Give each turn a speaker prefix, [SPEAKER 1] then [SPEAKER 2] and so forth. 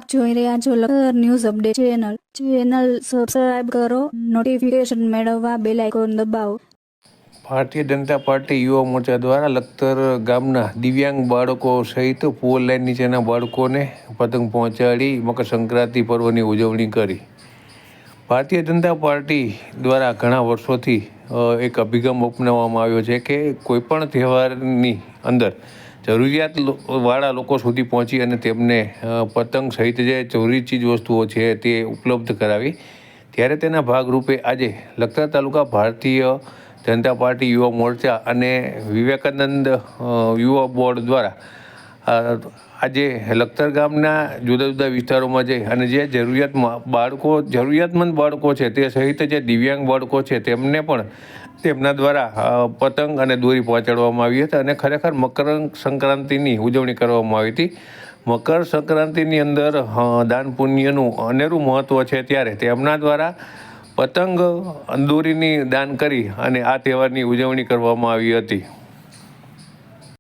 [SPEAKER 1] આપ જોઈ રહ્યા છો Lakhtar news update channel subscribe કરો, નોટિફિકેશન મેળવવા બેલ આઇકોન દબાવો।
[SPEAKER 2] ભારતીય જનતા પાર્ટી યુવા મોરચા દ્વારા લખતર ગામના દિવ્યાંગ બાળકો સહિત પોલ લાઇન નીચેના બાળકોને પતંગ પહોંચાડી મકર સંક્રાંતિ પર્વની ઉજવણી કરી। ભારતીય જનતા પાર્ટી દ્વારા ઘણા વર્ષોથી એક અભિગમ અપનાવવામાં આવ્યો છે કે કોઈપણ તહેવારની અંદર જરૂરિયાતવાળા લોકો સુધી પહોંચી અને તેમને પતંગ સહિત જે જરૂરી ચીજ વસ્તુઓ છે તે ઉપલબ્ધ કરાવી। ત્યારે તેના ભાગરૂપે આજે લખતર તાલુકા ભારતીય જનતા પાર્ટી યુવા મોરચા અને વિવેકાનંદ યુવા બોર્ડ દ્વારા આજે લખતર ગામના જુદા જુદા વિસ્તારોમાં જઈ અને જે જરૂરિયાતમંદ બાળકો છે તે સહિત જે દિવ્યાંગ બાળકો છે તેમને પણ તેમના દ્વારા પતંગ અને દોરી પહોંચાડવામાં આવી હતી અને ખરેખર મકર સંક્રાંતિની ઉજવણી કરવામાં આવી હતી। મકર સંક્રાંતિની અંદર દાન પુણ્યનું અનેરું મહત્ત્વ છે, ત્યારે તેમના દ્વારા પતંગ દોરીની દાન કરી અને આ તહેવારની ઉજવણી કરવામાં આવી હતી।